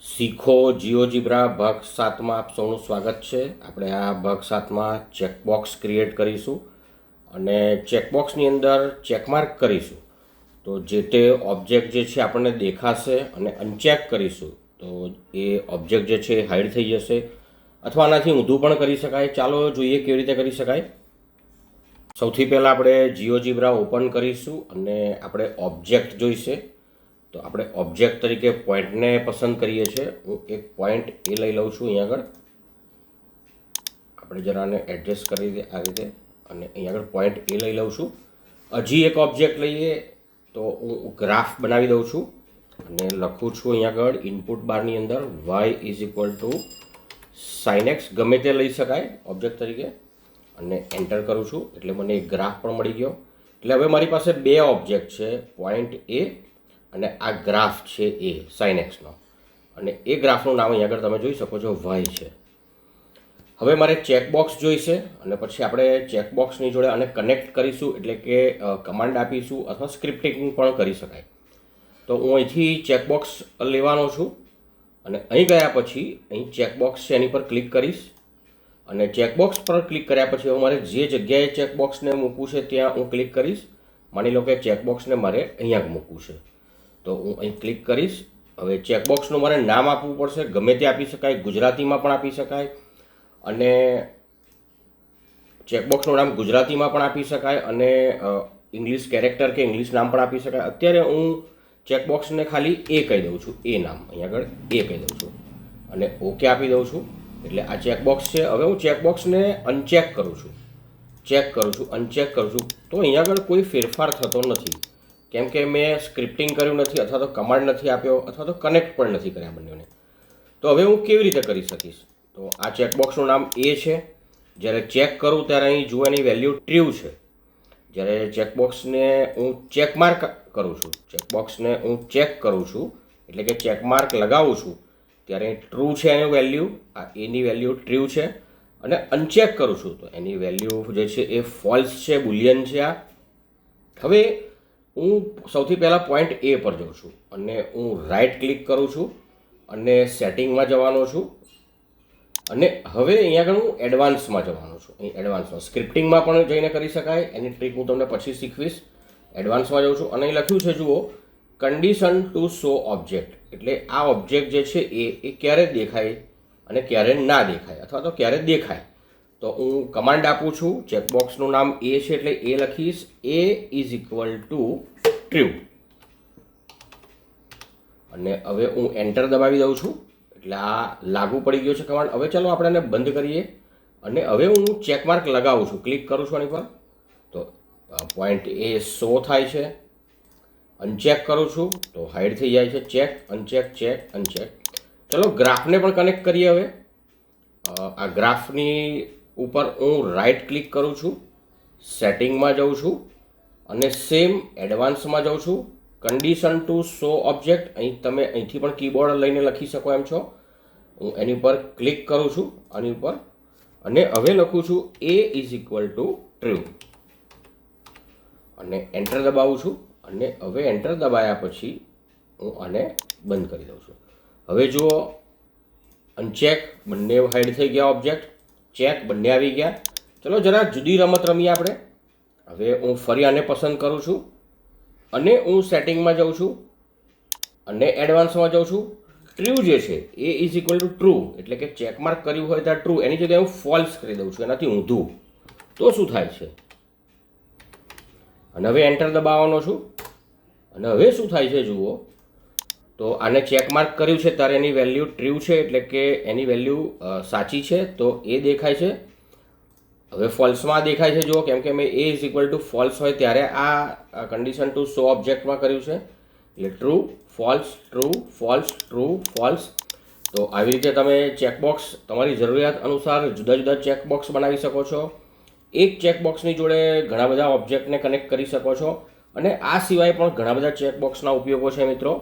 શીખો જીઓજીબ્રા ભાગ 7માં આપ સૌનું સ્વાગત છે. આપણે આ ભાગ 7માં ચેકબોક્સ ક્રિએટ કરીશું અને ચેકબોક્સની અંદર ચેકમાર્ક કરીશું. તો જે તે ઓબ્જેક્ટ જે છે આપણને દેખાશે અને અનચેક કરીશું તો એ ઓબ્જેક્ટ જે છે એ હાઈડ થઈ જશે અથવા આનાથી ઊંધું પણ કરી શકાય. ચાલો જોઈએ કેવી રીતે કરી શકાય. સૌથી પહેલાં આપણે જીઓજીબ્રા ઓપન કરીશું અને આપણે ઓબ્જેક્ટ જોઈશે. તો આપણે ઓબ્જેક્ટ તરીકે પોઈન્ટને પસંદ કરીએ છીએ. હું એક પોઈન્ટ એ લઈ લઉં છું અહીંયા આગળ. આપણે જરાને એડજસ્ટ કરી દે આ રીતે અને અહીંયા આગળ પોઈન્ટ એ લઈ લઉં છું. હજી એક ઓબ્જેક્ટ લઈએ તો હું ગ્રાફ બનાવી દઉં છું અને લખું છું અહીંયા આગળ ઇનપુટ બારની અંદર y sin x ગમે તે લઈ શકાય ઓબ્જેક્ટ તરીકે અને એન્ટર કરું છું એટલે મને એક ગ્રાફ પણ મળી ગયો. એટલે હવે મારી પાસે બે ઓબ્જેક્ટ છે, પોઈન્ટ એ અને આ ગ્રાફ છે એ sin x નો અને એ ગ્રાફનું નામ અહીંયા આગળ તમે જોઈ શકો છો y છે. હવે મારે ચેકબોક્સ જોઈશે અને પછી આપણે ચેકબોક્સની જોડે આને કનેક્ટ કરીશું એટલે કે કમાન્ડ આપીશું અથવા સ્ક્રિપ્ટિંગ પણ કરી શકાય. તો હું અહીંથી ચેકબોક્સ લેવાનો છું અને અહીં ગયા પછી અહીં ચેકબોક્સ છે એની પર ક્લિક કરીશ અને ચેકબોક્સ પર ક્લિક કર્યા પછી હું મારે જે જગ્યાએ ચેકબોક્સને મૂકવું છે ત્યાં હું ક્લિક કરીશ. માની લો કે ચેકબોક્સને મારે અહીંયા મૂકવું છે તો હું અહીં ક્લિક કરીશ. હવે ચેકબોક્સનું મારે નામ આપવું પડશે, ગમે તે આપી શકાય, ગુજરાતીમાં પણ આપી શકાય અને ચેકબોક્સનું નામ ગુજરાતીમાં પણ આપી શકાય અને ઇંગ્લિશ કેરેક્ટર કે ઇંગ્લિશ નામ પણ આપી શકાય. અત્યારે હું ચેકબોક્સને ખાલી એ કહી દઉં છું, એ નામ અહીંયા આગળ એ કહી દઉં છું અને ઓકે આપી દઉં છું. એટલે આ ચેકબોક્સ છે. હવે હું ચેકબોક્સને અનચેક કરું છું, ચેક કરું છું, અનચેક કરું છું તો અહીંયા આગળ કોઈ ફેરફાર થતો નથી કેમ કે મેં સ્ક્રિપ્ટિંગ કર્યું નથી અથવા તો કમાન્ડ નથી આપ્યો અથવા તો કનેક્ટ પણ નથી કર્યા બંનેને. તો હવે હું કેવી રીતે કરી શકીશ? તો આ ચેકબોક્સનું નામ એ છે. જ્યારે ચેક કરું ત્યારે અહીં જુઓ એની વેલ્યુ ટ્રુ છે. જ્યારે ચેકબોક્સને હું ચેકમાર્ક કરું છું, ચેકબોક્સને હું ચેક કરું છું એટલે કે ચેકમાર્ક લગાવું છું ત્યારે ટ્રુ છે એની વેલ્યુ, આ એની વેલ્યુ ટ્રુ છે અને અનચેક કરું છું તો એની વેલ્યુ જે છે એ ફોલ્સ છે, બુલિયન છે. આ હવે હું સૌથી પહેલાં પોઈન્ટ એ પર જાઉં છું અને હું રાઈટ ક્લિક કરું છું અને સેટિંગમાં જવાનો છું અને હવે અહીંયા આગળ હું એડવાન્સમાં જવાનો છું. અહીં એડવાન્સમાં સ્ક્રિપ્ટિંગમાં પણ જઈને કરી શકાય, એની ટ્રીક હું તમને પછી શીખવીશ. એડવાન્સમાં જાઉં છું અને અહીં લખ્યું છે જુઓ કન્ડિશન ટુ શો ઓબ્જેક્ટ એટલે આ ઓબ્જેક્ટ જે છે એ ક્યારે દેખાય અને ક્યારે ના દેખાય અથવા તો ક્યારે દેખાય. તો હું કમાન્ડ આપું છું, ચેકબોક્સનું નામ એ છે એટલે એ લખીશ a ટ્રુ અને હવે હું એન્ટર દબાવી દઉં છું એટલે આ લાગુ પડી ગયો છે કમાન્ડ. હવે ચાલો આપણે એને બંધ કરીએ અને હવે હું ચેકમાર્ક લગાવું છું, ક્લિક કરું છું આની પર તો પોઈન્ટ એ શો થાય છે. અનચેક કરું છું તો હાઈડ થઈ જાય છે. Check uncheck check uncheck. ચલો ગ્રાફને પણ કનેક્ટ કરીએ. હવે આ ગ્રાફની ઉપર હું રાઈટ ક્લિક કરું છું, સેટિંગમાં જાઉં છું અને સેમ એડવાન્સમાં જાઉં છું. કન્ડિશન ટુ શો ઓબ્જેક્ટ અહીં તમે અહીંથી પણ કીબોર્ડ લઈને લખી શકો એમ છો. હું એની ઉપર ક્લિક કરું છું આની ઉપર અને હવે લખું છું a ટ્રુ અને એન્ટર દબાવું છું અને હવે એન્ટર દબાયા પછી હું આને બંધ કરી દઉં છું. હવે જુઓ અનચેક બંને હાઈડ થઈ ગયા ઓબ્જેક્ટ, ચેક બંને આવી ગયા. ચલો જરા જુદી રમત રમીએ આપણે. હવે હું ફરી આને પસંદ કરું છું અને હું સેટિંગમાં જાઉં છું અને એડવાન્સમાં જાઉં છું. ટ્રુ જે છે એ ટ્રુ એટલે કે ચેકમાર્ક કર્યું હોય ત્યાં ટ્રુ, એની જગ્યાએ હું ફોલ્સ કરી દઉં છું એનાથી ઊંધું. તો શું થાય છે અને હવે એન્ટર દબાવવાનો છું અને હવે શું થાય છે જુઓ તો આને ચેકમાર્ક કર્યું છે ત્યારે એની વેલ્યુ ટ્રુ છે એટલે કે એની વેલ્યુ સાચી છે તો એ દેખાય છે. હવે ફોલ્સમાં દેખાય છે જુઓ કેમ કે મેં a ફોલ્સ હોય ત્યારે આ કન્ડિશન ટુ શો ઓબ્જેક્ટમાં કર્યું છે એટલે true false true false true false. તો આવી રીતે તમે ચેકબોક્સ તમારી જરૂરિયાત અનુસાર જુદા જુદા ચેકબોક્સ બનાવી શકો છો. એક ચેકબોક્સની જોડે ઘણા બધા ઓબ્જેક્ટને કનેક્ટ કરી શકો છો અને આ સિવાય પણ ઘણા બધા ચેકબોક્સના ઉપયોગો છે મિત્રો.